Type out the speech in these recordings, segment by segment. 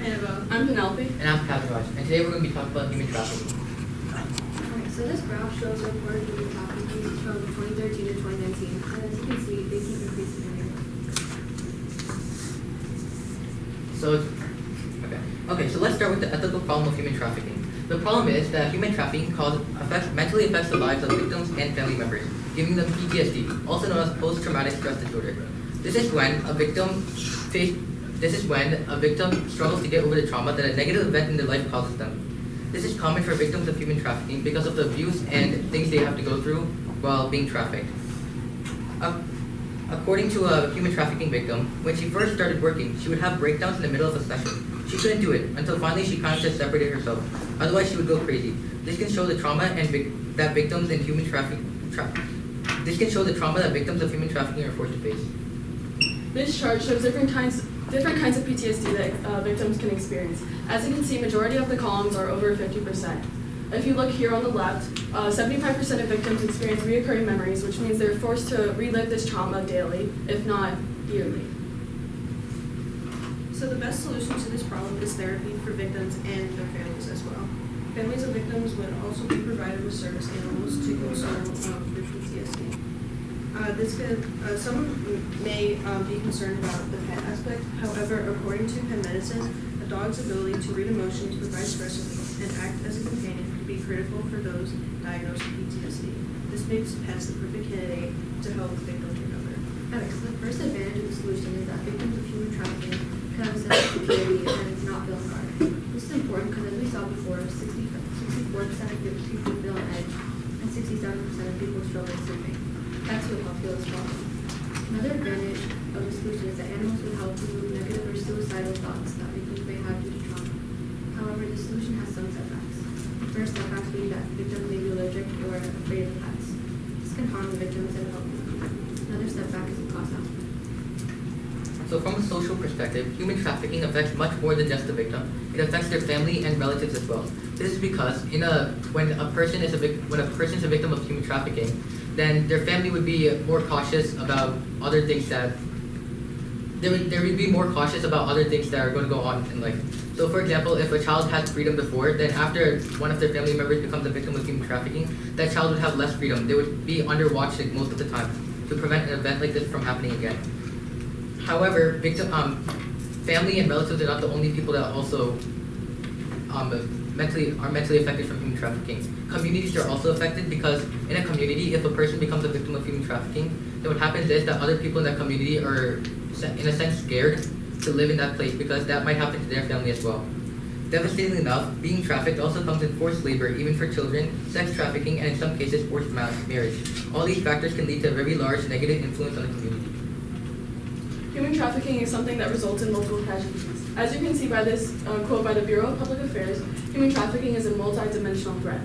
Annabelle. I'm Penelope. And I'm Kaviraj, and today we're going to be talking about human trafficking. Okay, so this graph shows reported human trafficking from 2013 to 2019, and as you can see, they keep increasing every year. So let's start with the ethical problem of human trafficking. The problem is that human trafficking mentally affects the lives of victims and family members, giving them PTSD, also known as post-traumatic stress disorder. This is when a victim struggles to get over the trauma that a negative event in their life causes them. This is common for victims of human trafficking because of the abuse and things they have to go through while being trafficked. According to a human trafficking victim, when she first started working, she would have breakdowns in the middle of a session. She couldn't do it until finally she kind of just separated herself. Otherwise, she would go crazy. This can show the trauma that victims of human trafficking are forced to face. This chart shows different kinds of PTSD that victims can experience. As you can see, majority of the columns are over 50%. If you look here on the left, 75% of victims experience reoccurring memories, which means they're forced to relive this trauma daily, if not yearly. So the best solution to this problem is therapy for victims and their families as well. Families of victims would also be provided with service animals to console their PTSD. Some may be concerned about the pet aspect. However, according to pet medicine, a dog's ability to read emotions, provide stress relief, and act as a companion can be critical for those diagnosed with PTSD. This makes pets the perfect candidate to help victims recover. Okay, so the first advantage of the solution is that victims of human trafficking can have a sense of security and not feel scarred. This is important because, as we saw before, 64% of people feel on edge, and 67% of people struggle sleeping. That's what help feel this problem. Another advantage of the solution is that animals will help remove negative or suicidal thoughts that victims may have due to trauma. However, the solution has some setbacks. The first setback being that victims may be allergic or afraid of pets. This can harm the victim instead of helping them. Another setback is the cost aspect. So from a social perspective, human trafficking affects much more than just the victim. It affects their family and relatives as well. This is because when a person is a victim of human trafficking, then their family would be more cautious about other things that they would be more cautious about other things that are going to go on in life. So for example, if a child had freedom before, then after one of their family members becomes a victim of human trafficking, that child would have less freedom. They would be under watch most of the time to prevent an event like this from happening again. However, family and relatives are not the only people that also are mentally affected from human trafficking. Communities are also affected because in a community, if a person becomes a victim of human trafficking, then what happens is that other people in that community are, in a sense, scared to live in that place because that might happen to their family as well. Devastatingly enough, being trafficked also comes in forced labor, even for children, sex trafficking, and in some cases, forced marriage. All these factors can lead to a very large negative influence on the community. Human trafficking is something that results in multiple casualties. As you can see by this quote by the Bureau of Public Affairs, human trafficking is a multi-dimensional threat.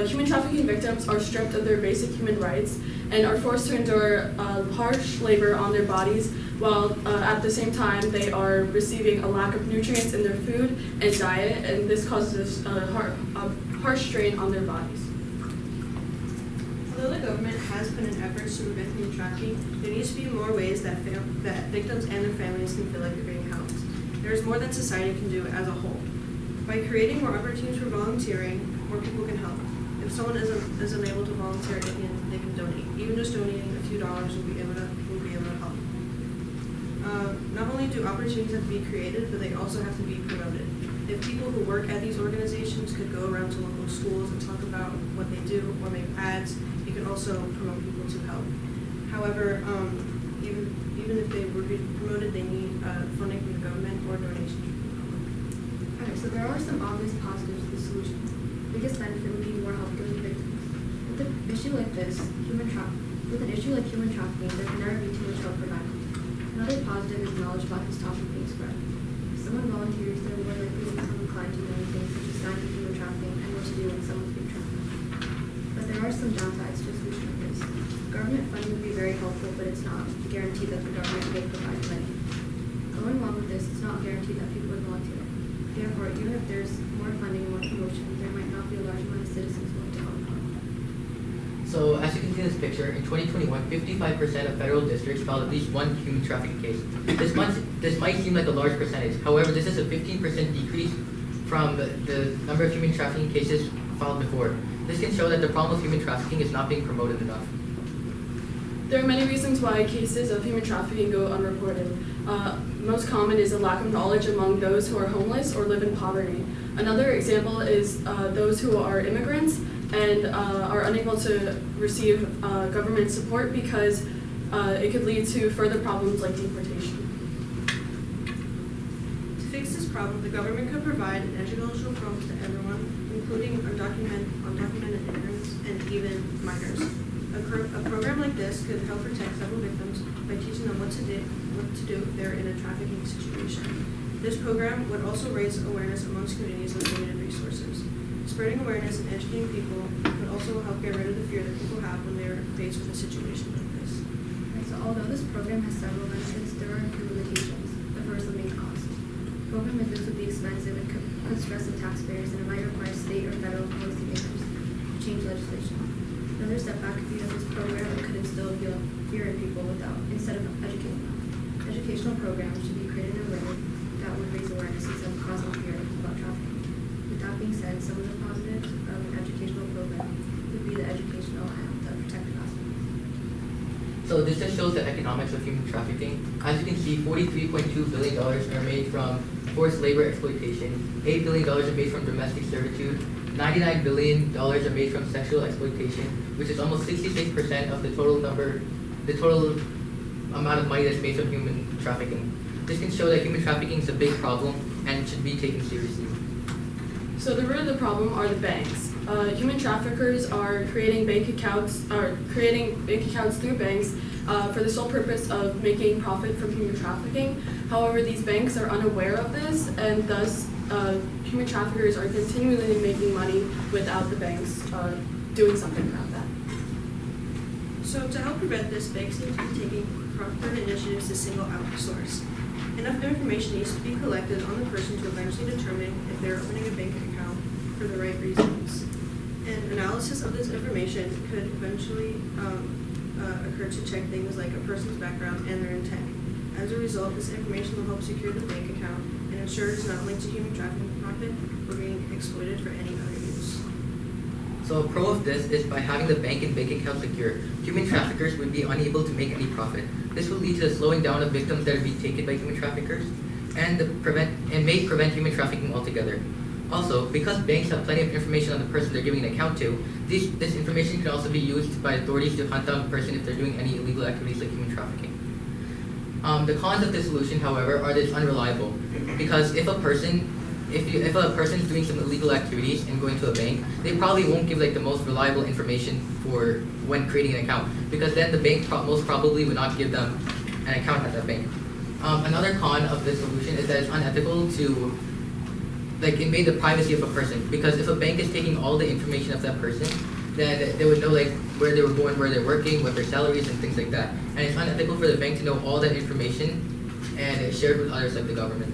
Human trafficking victims are stripped of their basic human rights and are forced to endure harsh labor on their bodies, while at the same time they are receiving a lack of nutrients in their food and diet, and this causes a harsh strain on their bodies. Although the government has put in efforts to prevent human trafficking, there needs to be more ways that victims and their families can feel like they're being helped. There is more that society can do as a whole. By creating more opportunities for volunteering, more people can help. If someone isn't able to volunteer, they can donate. Even just donating a few dollars will be able to help. Not only do opportunities have to be created, but they also have to be promoted. If people who work at these organizations could go around to local schools and talk about what they do or make ads, you could also promote people to help. However, even if they were being promoted, they need funding from the government or donations from the public. Okay, so there are some obvious positives to the solution. The biggest benefit would be more help given to victims. With an issue like human trafficking, there can never be too much help provided. Another positive is knowledge about this topic being spread. If someone volunteers, they're more likely to become inclined to know things such as signs of human trafficking and what to do when someone's being trafficked. But there are some downsides to a solution like this. Government funding would be very helpful, but it's not guaranteed that the government will provide money. Going along with this, it's not guaranteed that people would volunteer. Therefore, even if there's more funding and more promotion, there might not be a large amount of citizens willing to help out. So as you can see in this picture, in 2021, 55% of federal districts filed at least one human trafficking case. This might seem like a large percentage. However, this is a 15% decrease from the number of human trafficking cases filed before. This can show that the problem of human trafficking is not being promoted enough. There are many reasons why cases of human trafficking go unreported. Most common is a lack of knowledge among those who are homeless or live in poverty. Another example is those who are immigrants and are unable to receive government support because it could lead to further problems like deportation. To fix this problem, the government could provide educational programs to everyone, including undocumented immigrants and even minors. A program like this could help protect several victims by teaching them what to do if they're in a trafficking situation. This program would also raise awareness amongst communities with limited resources. Spreading awareness and educating people would also help get rid of the fear that people have when they are faced with a situation like this. Right, so although this program has several benefits, there are a few limitations. The first, the main cost. A program like this would be expensive and could stress the taxpayers, and it might require state or federal policymakers to change legislation. Another setback could be that this program could instill fear in people instead of educating them. Educational programs should be created in a way that would raise awareness instead of causing fear about trafficking. With that being said, some of the positives of an educational program would be the educational and the protective aspects. So this just shows the economics of human trafficking. As you can see, $43.2 billion are made from forced labor exploitation, $8 billion are made from domestic servitude, $99 billion are made from sexual exploitation, which is almost 66% of the total amount of money that's made from human trafficking. This can show that human trafficking is a big problem and should be taken seriously. So the root of the problem are the banks. Human traffickers are creating bank accounts through banks for the sole purpose of making profit from human trafficking. However, these banks are unaware of this, and thus human traffickers are continually making money without the banks doing something about that. So to help prevent this, banks need to be taking proper initiatives to single out the source. Enough information needs to be collected on the person to eventually determine if they're opening a bank account for the right reasons. And analysis of this information could eventually occur to check things like a person's background and their intent. As a result, this information will help secure the bank account and ensure it's not linked to human trafficking profit or being exploited for any other use. So a pro of this is by having the bank and bank account secure, human traffickers would be unable to make any profit. This will lead to the slowing down of victims that are being taken by human traffickers and may prevent human trafficking altogether. Also, because banks have plenty of information on the person they're giving an account to, this information can also be used by authorities to hunt down the person if they're doing any illegal activities like human trafficking. The cons of this solution, however, are that it's unreliable. Because if a person is doing some illegal activities and going to a bank, they probably won't give like the most reliable information for when creating an account, because then the bank most probably would not give them an account at that bank. Another con of this solution is that it's unethical to invade the privacy of a person, because if a bank is taking all the information of that person, then they would know where they were going, where they're working, what their salaries and things like that. And it's unethical for the bank to know all that information and share it with others like the government.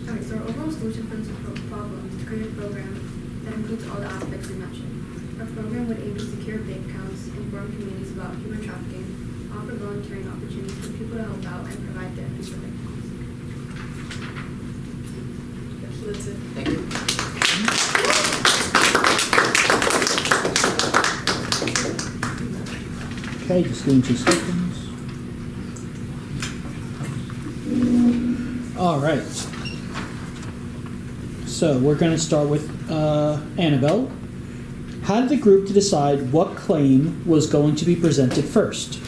Alright, so our overall solution for this problem is to create a program that includes all the aspects we mentioned. Our program would aim to secure bank accounts, inform communities about human trafficking, offer volunteering opportunities for people to help out, and provide therapies for victims. So that's it. Thank you. Okay, just give me 2 seconds. All right. So we're going to start with Annabelle. How did the group decide what claim was going to be presented first?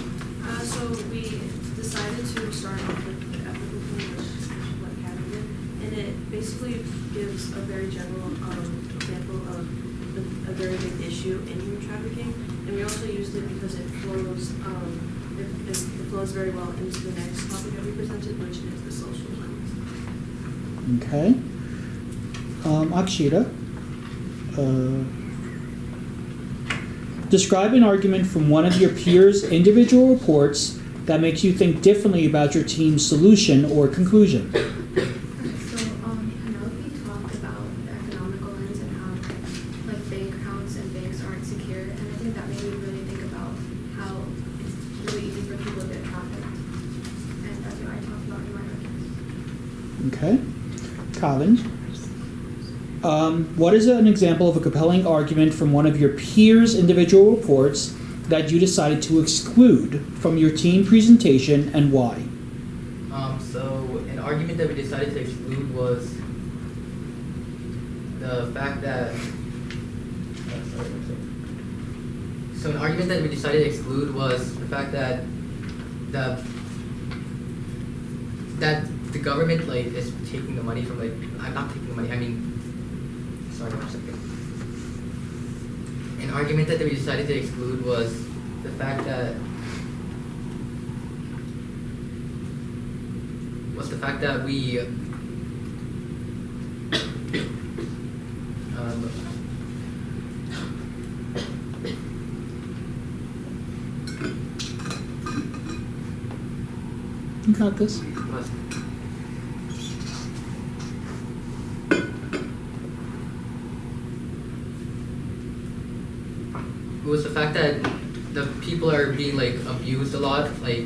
So we decided to start off with the ethical claim, which is what Kevin did, and it basically gives a very general example of a very big issue in human trafficking, and we also used it because it flows very well into the next topic that we presented, which is the social lens. Okay. Akshita, describe an argument from one of your peers' individual reports that makes you think differently about your team's solution or conclusion. So, Penelope talked about the economical lens and how, bank accounts and banks aren't secure, and Okay. Calvin. What is an example of a compelling argument from one of your peers' individual reports that you decided to exclude from your team presentation and why? So an argument that we decided to exclude was the fact that. So an argument that we decided to exclude was the fact that the government like is taking the money from I'm not taking the money. I mean, sorry, one second. An argument that we decided to exclude was the fact that we You got this. It was the fact that the people are being like abused a lot, like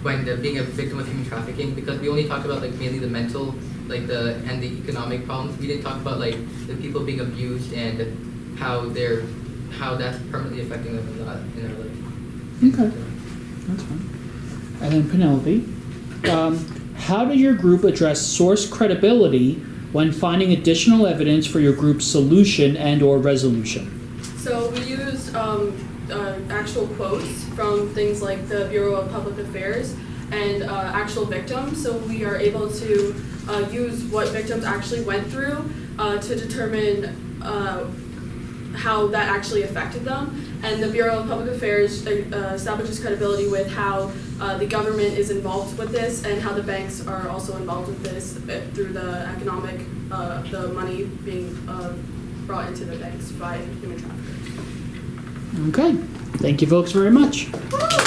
when they're being a victim of human trafficking, because we only talked about like mainly the mental, and the economic problems. We didn't talk about like the people being abused and how that's permanently affecting them in their life. Okay. That's fine. And then Penelope, how did your group address source credibility when finding additional evidence for your group's solution and/or resolution? So we used actual quotes from things like the Bureau of Public Affairs and actual victims. So we are able to use what victims actually went through to determine how that actually affected them. And the Bureau of Public Affairs establishes credibility with how the government is involved with this and how the banks are also involved with this through the economic, the money being brought into the banks by human traffickers. Okay. Thank you folks very much. Woo!